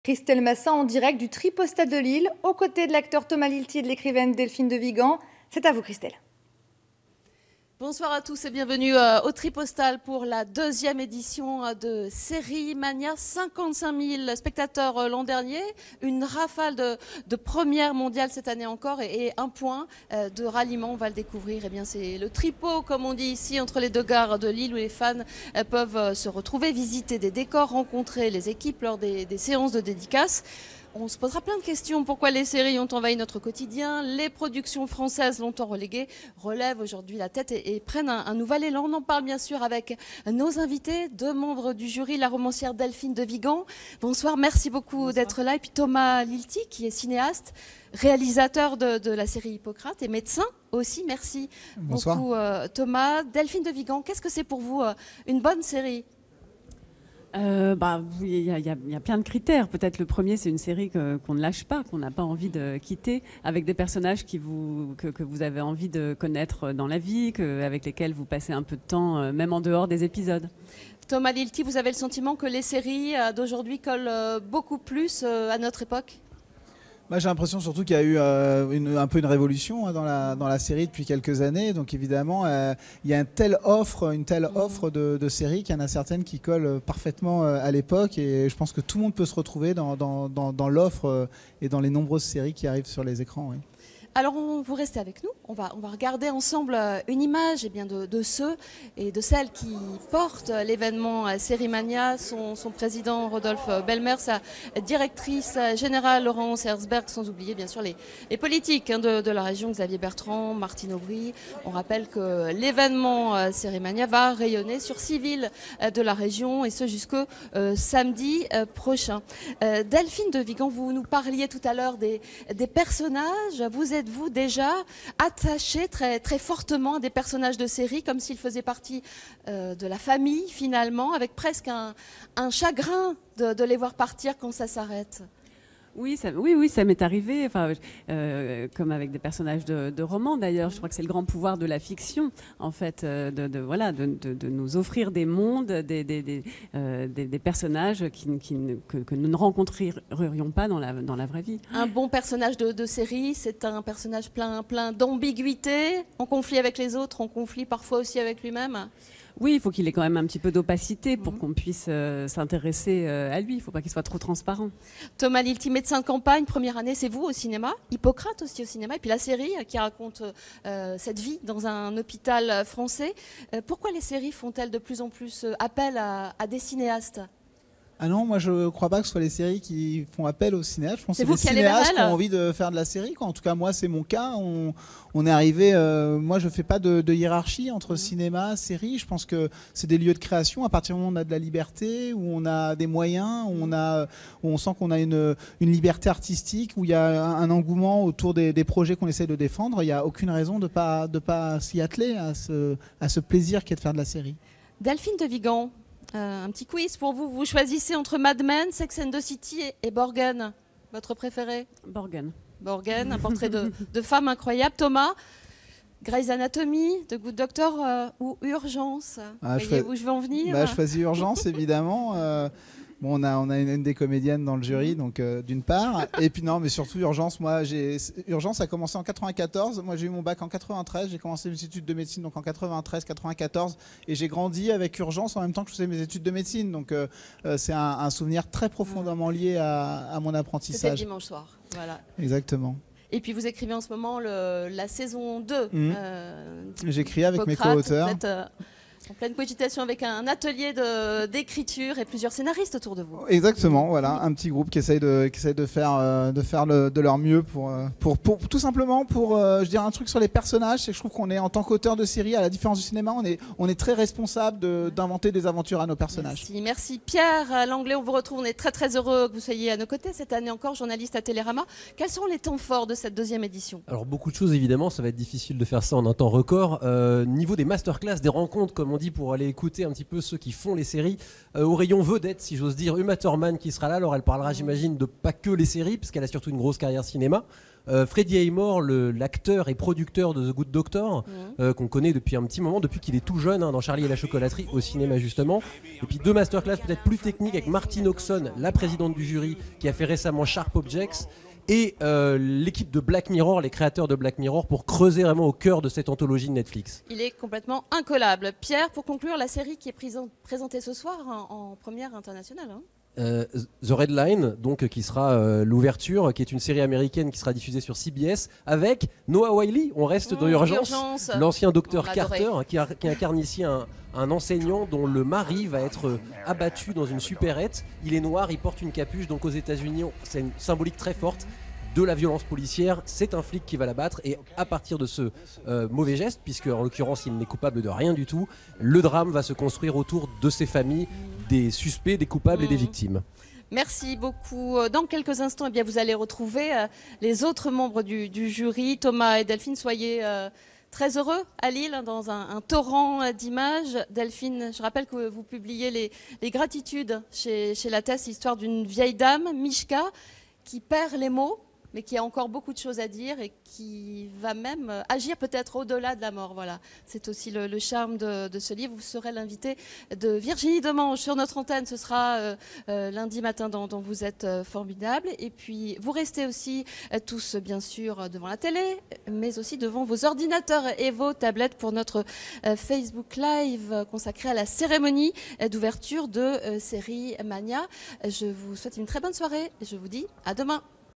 Christelle Massin en direct du Tripostal de Lille, aux côtés de l'acteur Thomas Lilti et de l'écrivaine Delphine de Vigan. C'est à vous, Christelle. Bonsoir à tous et bienvenue au Tripostal pour la deuxième édition de Série Mania. 55 000 spectateurs l'an dernier, une rafale de première mondiale cette année encore et un point de ralliement. On va le découvrir. Eh bien, c'est le tripot, comme on dit ici, entre les deux gares de Lille où les fans peuvent se retrouver, visiter des décors, rencontrer les équipes lors des séances de dédicaces. On se posera plein de questions. Pourquoi les séries ont envahi notre quotidien? Les productions françaises, longtemps reléguées, relèvent aujourd'hui la tête et prennent un nouvel élan. On en parle bien sûr avec nos invités, deux membres du jury, la romancière Delphine de Vigan. Bonsoir, merci beaucoup d'être là. Et puis Thomas Lilti, qui est cinéaste, réalisateur de la série Hippocrate et médecin aussi. Merci Bonsoir. beaucoup Thomas. Delphine de Vigan, qu'est-ce que c'est pour vous une bonne série? Il y a plein de critères. Peut-être le premier, c'est une série qu'on ne lâche pas, qu'on n'a pas envie de quitter, avec des personnages que vous avez envie de connaître dans la vie, avec lesquels vous passez un peu de temps, même en dehors des épisodes. Thomas Lilti, vous avez le sentiment que les séries d'aujourd'hui collent beaucoup plus à notre époque? J'ai l'impression surtout qu'il y a eu un peu une révolution dans la série depuis quelques années. Donc évidemment, il y a une telle offre de séries qu'il y en a certaines qui collent parfaitement à l'époque. Et je pense que tout le monde peut se retrouver dans l'offre et dans les nombreuses séries qui arrivent sur les écrans. Oui. Alors, vous restez avec nous. On va regarder ensemble une image de ceux et de celles qui portent l'événement Série Mania. Son président Rodolphe Belmer, sa directrice générale Laurence Herzberg, sans oublier bien sûr les politiques de la région, Xavier Bertrand, Martine Aubry. On rappelle que l'événement Série Mania va rayonner sur 6 villes de la région et ce jusqu'au samedi prochain. Delphine de Vigan, vous nous parliez tout à l'heure des personnages. Êtes-vous déjà attaché très, très fortement à des personnages de série, comme s'ils faisaient partie de la famille finalement, avec presque un chagrin de les voir partir quand ça s'arrête? Oui, ça m'est arrivé, comme avec des personnages de romans d'ailleurs. Je crois que c'est le grand pouvoir de la fiction, en fait, de nous offrir des mondes, des personnages que nous ne rencontrerions pas dans la vraie vie. Un bon personnage de série, c'est un personnage plein d'ambiguïté, en conflit avec les autres, en conflit parfois aussi avec lui-même. Oui, il faut qu'il ait quand même un petit peu d'opacité pour qu'on puisse s'intéresser à lui. Il ne faut pas qu'il soit trop transparent. Thomas Lilti, médecin de campagne, première année, c'est vous au cinéma. Hippocrate aussi au cinéma. Et puis la série qui raconte cette vie dans un hôpital français. Pourquoi les séries font-elles de plus en plus appel à des cinéastes? Ah non, moi je crois pas que ce soit les séries qui font appel aux cinéastes. Je pense que c'est c'est les cinéastes qui ont envie de faire de la série, quoi. En tout cas, moi c'est mon cas. On est arrivé. Moi je fais pas de hiérarchie entre cinéma, série. Je pense que c'est des lieux de création. À partir du moment où on a de la liberté, où on a des moyens, où on sent qu'on a une liberté artistique, où il y a un engouement autour des projets qu'on essaie de défendre, il n'y a aucune raison de pas s'y atteler à ce plaisir qu'est de faire de la série. Delphine de Vigan. Un petit quiz pour vous. Vous choisissez entre Mad Men, Sex and the City et Borgen. Votre préféré? Borgen, un portrait de femme incroyable. Thomas, Grey's Anatomy, The Good Doctor ou Urgence? Voyez où je veux en venir? Je choisis Urgence, évidemment. On a une des comédiennes dans le jury, donc d'une part. Et puis non, mais surtout Urgence. Urgence a commencé en 94. Moi, j'ai eu mon bac en 93. J'ai commencé mes études de médecine donc en 93, 94. Et j'ai grandi avec Urgence en même temps que je faisais mes études de médecine. Donc c'est un souvenir très profondément lié à mon apprentissage. C'était dimanche soir. Voilà. Exactement. Et puis vous écrivez en ce moment la saison 2. J'écris avec mes co-auteurs. En pleine cogitation avec un atelier d'écriture et plusieurs scénaristes autour de vous. Exactement, voilà, un petit groupe qui essaye de faire de leur mieux pour tout simplement je dirais un truc sur les personnages, c'est que je trouve qu'on est en tant qu'auteur de série, à la différence du cinéma, on est très responsable d'inventer des aventures à nos personnages. Merci Pierre Langlais, on vous retrouve, on est très très heureux que vous soyez à nos côtés cette année encore, journaliste à Télérama. Quels sont les temps forts de cette deuxième édition? Alors beaucoup de choses évidemment, ça va être difficile de faire ça en un temps record. Niveau des masterclass, des rencontres comme comme on dit, pour aller écouter un petit peu ceux qui font les séries. Au rayon vedette, si j'ose dire, Uma Thurman qui sera là. Alors elle parlera, j'imagine, de pas que les séries, parce qu'elle a surtout une grosse carrière cinéma. Freddie Highmore, l'acteur et producteur de The Good Doctor, qu'on connaît depuis un petit moment, depuis qu'il est tout jeune, dans Charlie et la chocolaterie, au cinéma justement. Et puis 2 masterclass peut-être plus techniques avec Martine Oxon, la présidente du jury, qui a fait récemment Sharp Objects, et l'équipe de Black Mirror, les créateurs de Black Mirror, pour creuser vraiment au cœur de cette anthologie de Netflix. Il est complètement incollable. Pierre, pour conclure, la série qui est présentée ce soir en première internationale. The Red Line, donc, qui sera l'ouverture, qui est une série américaine qui sera diffusée sur CBS avec Noah Wyle. On reste dans Urgence, l'ancien docteur Carter, qui incarne ici un enseignant dont le mari va être abattu dans une supérette. Il est noir, il porte une capuche, donc aux États-Unis, c'est une symbolique très forte de la violence policière. C'est un flic qui va l'abattre, et à partir de ce mauvais geste, puisque en l'occurrence il n'est coupable de rien du tout, le drame va se construire autour de ces familles, des suspects, des coupables et des victimes. Merci beaucoup. Dans quelques instants, eh bien, vous allez retrouver les autres membres du jury. Thomas et Delphine, soyez très heureux à Lille, dans un torrent d'images. Delphine, je rappelle que vous publiez les gratitudes chez Lattès, l'histoire d'une vieille dame, Mishka, qui perd les mots, mais qui a encore beaucoup de choses à dire et qui va même agir peut-être au-delà de la mort. Voilà, c'est aussi le charme de ce livre. Vous serez l'invité de Virginie Demange sur notre antenne. Ce sera lundi matin dont vous êtes formidable. Et puis, vous restez aussi tous, bien sûr, devant la télé, mais aussi devant vos ordinateurs et vos tablettes pour notre Facebook Live consacré à la cérémonie d'ouverture de Série Mania. Je vous souhaite une très bonne soirée et je vous dis à demain.